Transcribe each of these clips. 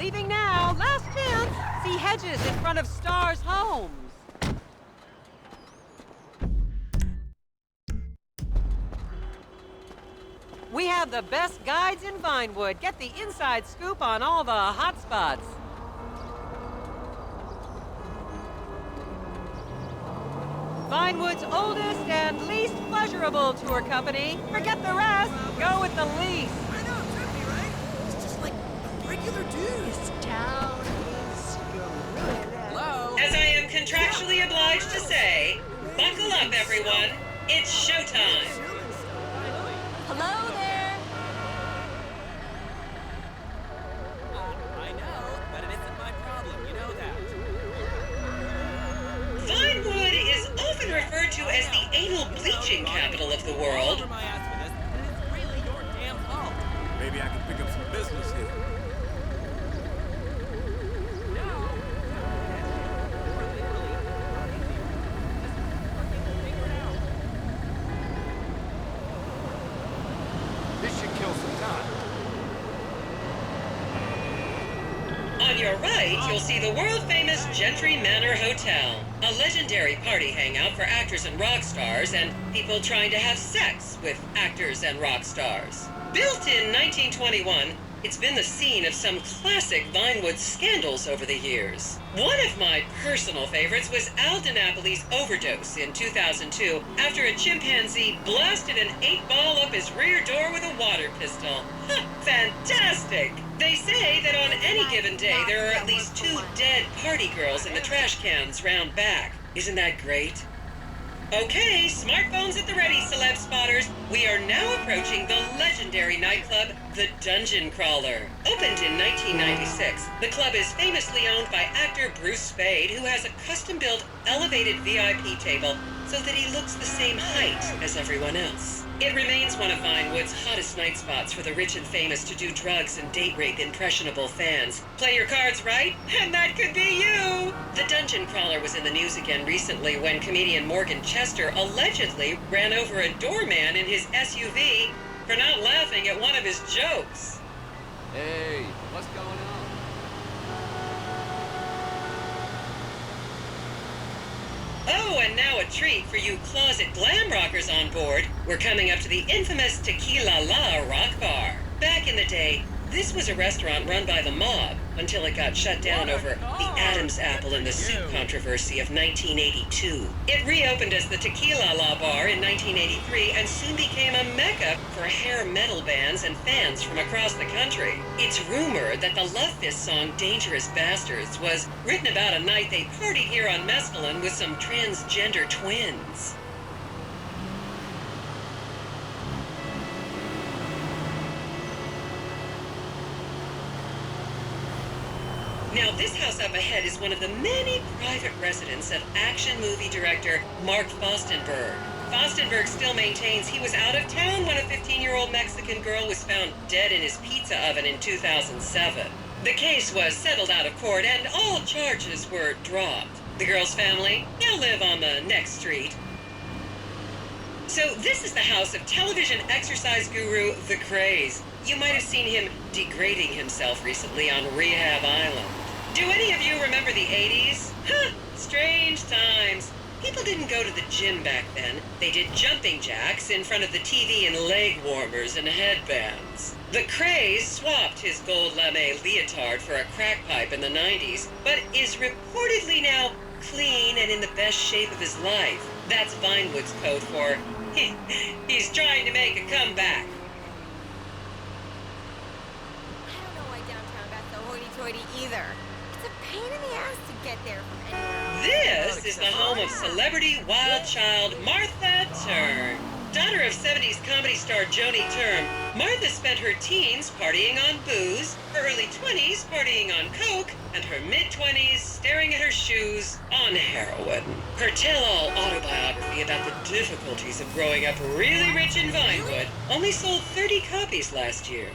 Leaving now. Last chance. See hedges in front of Star's homes. We have the best guides in Vinewood. Get the inside scoop on all the hot spots. Vinewood's oldest and least pleasurable tour company. Forget the rest. Go with the least. I know, trippy, right? It's just like a regular dude. This town is gorilla. Hello? As I am contractually obliged to say, buckle up, everyone. It's showtime. Hello there. I know, but it isn't my problem. You know that. Vinewood is often referred to as the anal bleaching capital of the All world. over my ass for this, and it's really your damn fault. Maybe I can pick up some business here. This should kill some time. On your right, you'll see the world-famous Gentry Manor Hotel, a legendary party hangout for actors and rock stars and people trying to have sex with actors and rock stars. Built in 1921, it's been the scene of some classic Vinewood scandals over the years. One of my personal favorites was Al DiNapoli's overdose in 2002 after a chimpanzee blasted an 8-ball up his rear door with a water pistol. Fantastic! They say that on any given day there are at least 2 dead party girls in the trash cans round back. Isn't that great? Okay, smartphones at the ready, celeb spotters. We are now approaching the legendary nightclub, the Dungeon Crawler. Opened in 1996, the club is famously owned by actor Bruce Spade, who has a custom-built elevated VIP table so that he looks the same height as everyone else. It remains one of Vinewood's hottest night spots for the rich and famous to do drugs and date rape impressionable fans. Play your cards right, and that could be you! The Dungeon Crawler was in the news again recently when comedian Morgan Chester allegedly ran over a doorman in his SUV for not laughing at one of his jokes. Hey, what's going on? Oh, and now a treat for you closet glam rockers on board. We're coming up to the infamous Tequila La Rock Bar. Back in the day, this was a restaurant run by the mob until it got shut down over the Adam's apple in the soup controversy of 1982. It reopened as the Tequila La Bar in 1983 and soon became a mecca for hair metal bands and fans from across the country. It's rumored that the Love Fist song Dangerous Bastards was written about a night they partied here on Mescaline with some transgender twins. Now, this house up ahead is one of the many private residence of action movie director Mark Fostenberg. Fostenberg still maintains he was out of town when a 15-year-old Mexican girl was found dead in his pizza oven in 2007. The case was settled out of court and all charges were dropped. The girl's family now live on the next street. So this is the house of television exercise guru The Craze. You might have seen him degrading himself recently on Rehab Island. Do any of you remember the 80s? Huh, strange times. People didn't go to the gym back then. They did jumping jacks in front of the TV and leg warmers and headbands. The Craze swapped his gold lame leotard for a crack pipe in the 90s, but is reportedly now clean and in the best shape of his life. That's Vinewood's code for he's trying to make a comeback. I don't know why downtown got so hoity-toity either. It's a pain in the ass to get there from anywhere else. This is the home of celebrity wild child Martha Turn. Daughter of 70s comedy star Joni Term, Martha spent her teens partying on booze, her early 20s partying on coke, and her mid-20s staring at her shoes on heroin. Her tell-all autobiography about the difficulties of growing up really rich in Vinewood only sold 30 copies last year.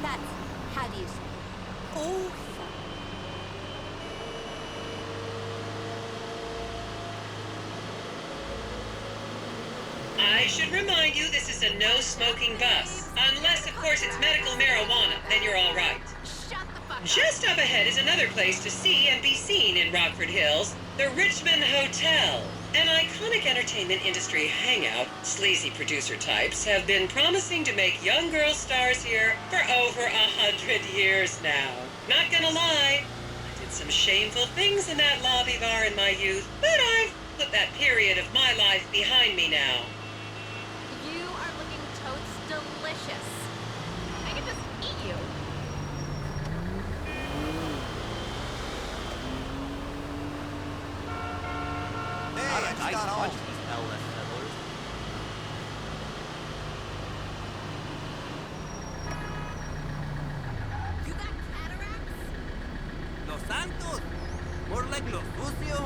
That's, how do you say? Oh. I should remind you this is a no-smoking bus. Unless, of course, it's medical marijuana, then you're all right. Shut the fuck up. Just up ahead is another place to see and be seen in Rockford Hills, the Richmond Hotel. An iconic entertainment industry hangout, sleazy producer types have been promising to make young girl stars here for over 100 years now. Not gonna lie, I did some shameful things in that lobby bar in my youth, but I've put that period of my life behind me now. You are looking totes delicious. I could just eat you. Not a nice bunch, these LS settlers. You got cataracts? Los Santos! More like Los Sucio!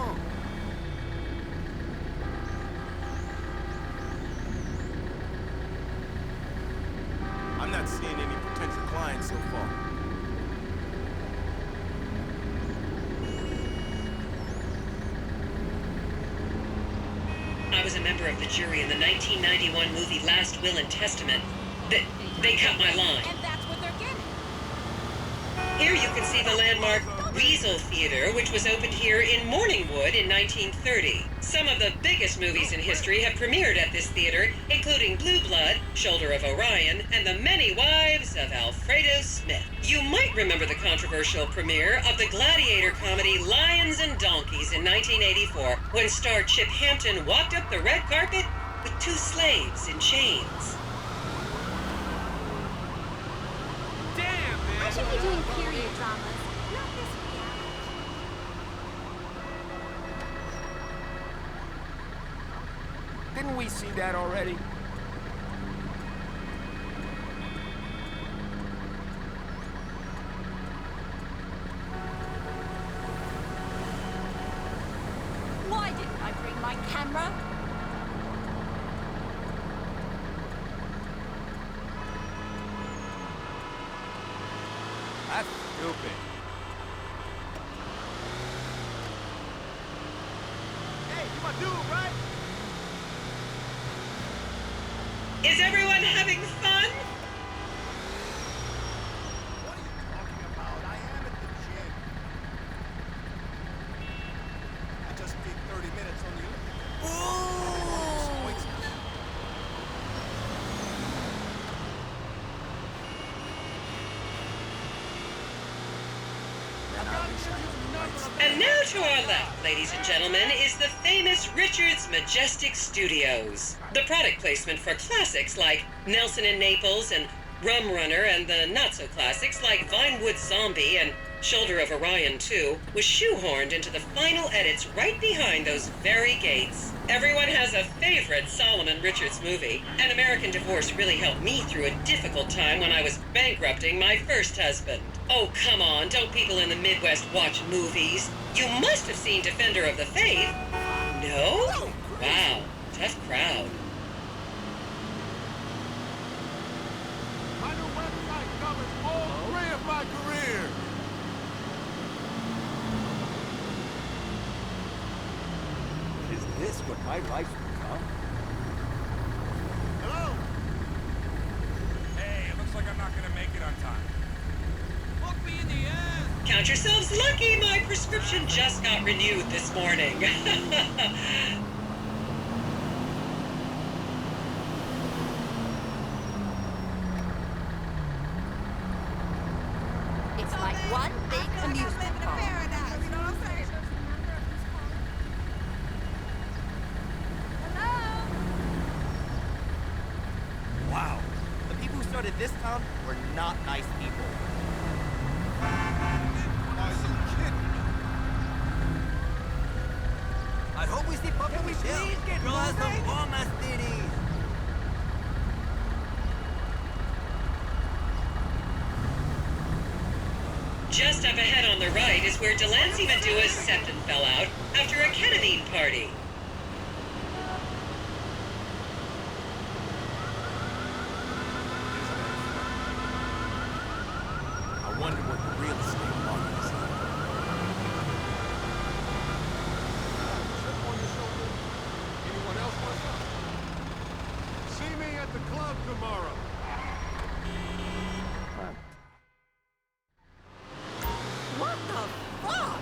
I'm not seeing any potential clients so far. I was a member of the jury in the 1991 movie Last Will and Testament. They cut my line. And that's what they're getting. Here you can see the landmark Weasel Theater, which was opened here in Morningwood in 1930. Some of the biggest movies in history have premiered at this theater, including Blue Blood, Shoulder of Orion, and The Many Wives of Alfredo Smith. You might remember the controversial premiere of the gladiator comedy Lions and Donkeys in 1984, when star Chip Hampton walked up the red carpet with two slaves in chains. I should be doing period dramas, not this reality. Didn't we see that already? Why didn't I bring my camera? That's stupid. Hey, you my dude, right? Is everyone having fun? What are you talking about? I am at the gym. I just did 30 minutes on the And now to our left, ladies and gentlemen, is the famous Richard's Majestic Studios. The product placement for classics like Nelson and Naples and Rum Runner, and the not-so-classics like Vinewood Zombie and Shoulder of Orion 2 was shoehorned into the final edits right behind those very gates. Everyone has a favorite Solomon Richards movie. An American Divorce really helped me through a difficult time when I was bankrupting my first husband. Oh, come on, don't people in the Midwest watch movies? You must have seen Defender of the Faith. No? Wow, tough crowd. My new website covers all 3 of my career. Is this what my life become? Hello? Hey, it looks like I'm not gonna make it on time. Look me in the ass! Count yourselves lucky, my prescription just got renewed this morning. It's like one big amusement park. Wow. The people who started this town were not nice people. Are you kidding me? I hope we see Puppy Michelle. please get Girl has moving? some bomb-ass titties. Just up ahead on the right is where Delancey Medua's septum fell out after a ketamine party. I wonder what the real estate market is like. Chip on your shoulder? Anyone else want some? See me at the club tomorrow. What the fuck?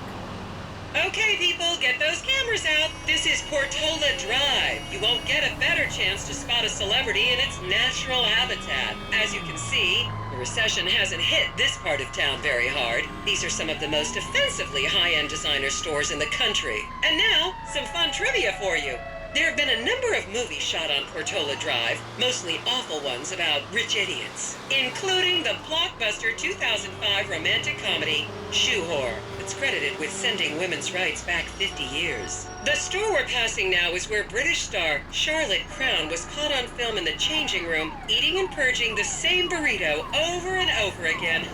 Okay, people, get those cameras out. This is Portola Drive. You won't get a better chance to spot a celebrity in its natural habitat. As you can see, the recession hasn't hit this part of town very hard. These are some of the most offensively high-end designer stores in the country. And now, some fun trivia for you. There have been a number of movies shot on Portola Drive, mostly awful ones about rich idiots, including the blockbuster 2005 romantic comedy, Shoe Whore. It's credited with sending women's rights back 50 years. The store we're passing now is where British star Charlotte Crown was caught on film in the changing room, eating and purging the same burrito over and over again,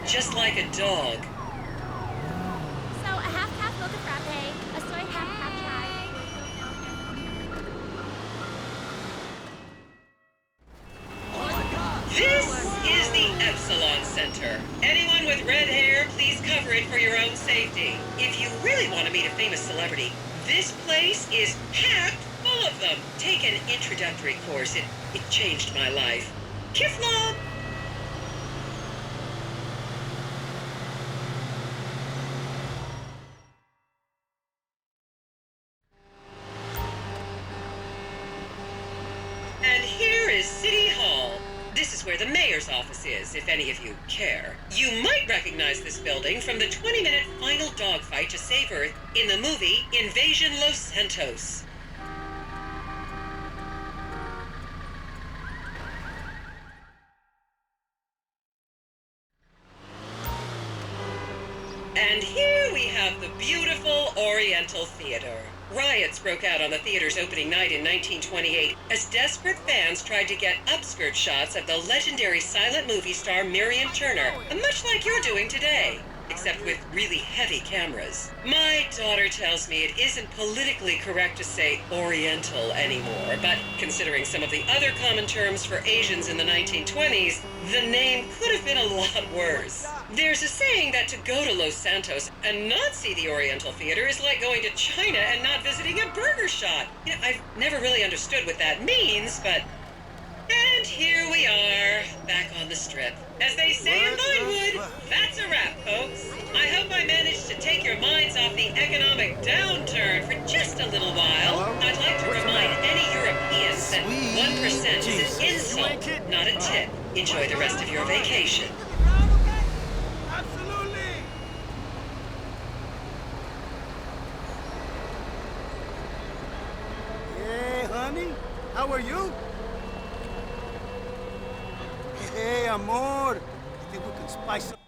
just like a dog. So, a half-half mocha frappe, a soy half-half chai. This is the Epsilon Center. Anyone with red hair, please cover it for your own safety. If you really want to meet a famous celebrity, this place is packed full of them. Take an introductory course. It changed my life. Kiflom! And here is City Hall. This is where the mayor's office is, if any of you care. You might recognize this building from the 20-minute final dogfight to save Earth in the movie Invasion Los Santos. And here we have the beautiful Oriental Theater. Riots broke out on the theater's opening night in 1928 as desperate fans tried to get upskirt shots of the legendary silent movie star Miriam Turner, much like you're doing today, except with really heavy cameras. My daughter tells me it isn't politically correct to say Oriental anymore, but considering some of the other common terms for Asians in the 1920s, the name could have been a lot worse. There's a saying that to go to Los Santos and not see the Oriental Theater is like going to China and not visiting a burger shop. You know, I've never really understood what that means, but... And here we are, back on the strip. As they say in Vinewood, that's a wrap, folks. I hope I managed to take your minds off the economic downturn for just a little while. I'd like to remind any Europeans that 1% is an insult, not a tip. Enjoy the rest of your vacation. Absolutely. Hey, honey, how are you? Hey, amor. I think we can spice up.